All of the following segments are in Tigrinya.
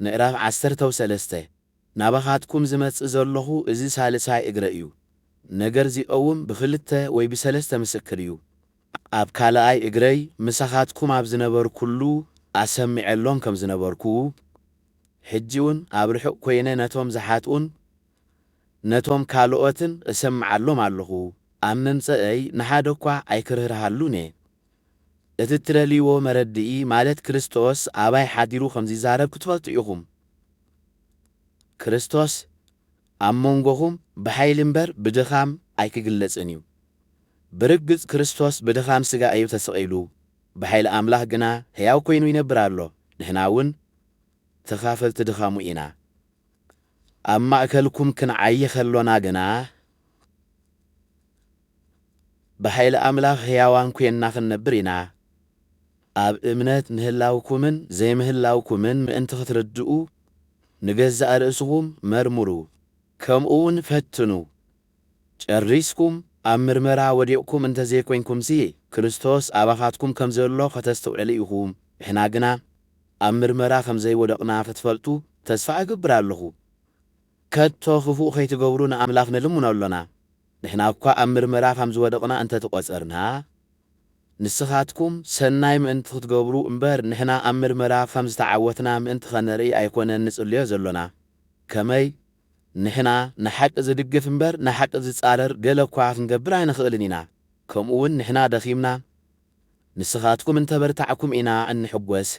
ምዕራፍ 13 ናባኻትኩም ዝመጽእ ዘለኹ እዚ ሳልሳይ እግረ እዩ ነገር ዚኦውን ብኽልተ ወይ ብሰለስተ ምስክር እዩ ኣብ ካልኣይ እግረይ ምሳኻትኩም ኣብ ዝነበሩ ኩሉ ኣሰሚዐሎም ከም ዝነበርኩ ሕጂውን ኣብ ርሑቕ ኮይነ ነቶም ዝሓትኡን ነቶም ካልኦትን እሰምዓሎም ኣለኹ ኣብ መምጽአይ ንሓደ እኳ ኣይክርህርሃሉን እየ እቲ እትደልይዎ መረድኢ ማለት ክርስቶስ ኣባይ ሓዲሩ ከም ዝዛረብ ክትፈልጡ ኢኹም ክርስቶስ ኣብ መንጎኹም ብሓይሊ እምበር ብድኻም ኣይክግለጽን እዩ ብርግጽ ክርስቶስ ብድኻም ሥጋ እዩ ተሰቒሉ ብሓይሊ ኣምላኽ ግና ሕያው ኮይኑ ይነብር ኣሎ ንሕና እውን ተኻፈልቲ ድኻሙ ኢና ኣብ ማእከልኩም ክንዓይ ኸሎና ግና ብሓይሊ ኣምላኽ ሕያዋን ኮይንና ክንነብር ኢና ኣብ እምነት ምህላውኩምን ዘይምህላውኩምን ምእንቲ ክትርድኡ ንገዛእ ርእስኹም መርምሩ ከምኡውን ፈትኑ ጨሪስኩም ኣብ ምርመራ ወዲቕኩም እንተዘይኮንኩምሲ ክርስቶስ ኣባኻትኩም ከም ዘሎ ከተስተውዕሉ ኢኹም ንሕና ግና ኣብ ምርመራ ከም ዘይወደቕና ክትፈልጡ ተስፋ እግብር ኣለኹ ከቶ ክፉእ ከይትገብሩ ንኣምላኽ ንልሙን ኣሎና ንሕና እኳ ኣብ ምርመራ ከም ዝወደቕና እንተትቖጸርና ንስኻትኩም ሰናይ ምእንቲ ክትገብሩ እምበር ንሕና ኣብ ምርመራ ከም ዝተዓወትና ምእንቲ ኸነርኢ ኣይኮነን ንጽልዮ ዘሎና ከመይ ንሕና ንሓቂ ዝድግፍ እምበር ንሓቂ ዝጻረር ገለ እኳ ክንገብር ኣይንኽእልን ኢና ከምኡውን ንሕና ደኺምና ንስኻትኩም እንተበርታዕኩም ኢና እንሕጐስ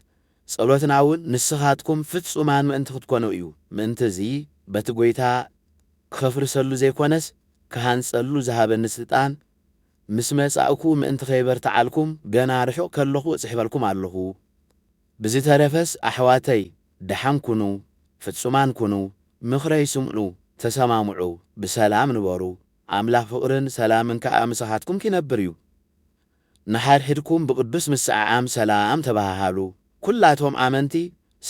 ጸሎትና እውን ንስኻትኩም ፍጹማን ምእንቲ ክትኮኑ እዩ ምእንቲ እዚ በቲ ጐይታ ክኸፍርሰሉ ዘይኮነስ ክሃንጸሉ ዝሃበኒ ስልጣን ምስ መጻእኩ ምእንቲ ኸይበርታዓልኩም ገና ርሑቕ ከለኹ እጽሕበልኩም ኣለኹ ብዝተረፈስ ኣሕዋተይ ደሓን ኩኑ ፍጹማን ኩኑ ምኽረይ ስምዑ ተሰማምዑ ብሰላም ንበሩ ኣምላኽ ፍቕርን ሰላምን ከዓ ምሳኻትኩም ክነብር እዩ ንሓድሕድኩም ብቅዱስ ምስዓዓም ሰላም ተባሃሃሉ ኩላቶም ኣመንቲ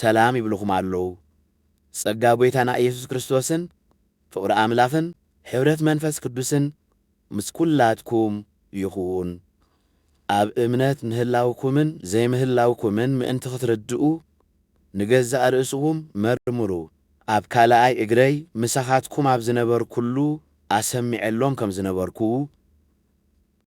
ሰላም ይብልኹም ኣለዉ ጸጋ ጐይታና ኢየሱስ ክርስቶስን ፍቕሪ ኣምላኽን ሕብረት መንፈስ ቅዱስን ምስ ኩላትኩም ይኹን ኣብ እምነት ምህላውኩምን ዘይምህላውኩምን ምእንቲ ክትርድኡ ንገዛእ ርእስኹም መርምሩ ኣብ ካልኣይ እግረይ ምሳኻትኩም ኣብ ዝነበሩ ኩሉ ኣሰሚዐሎም ከም ዝነበርኩ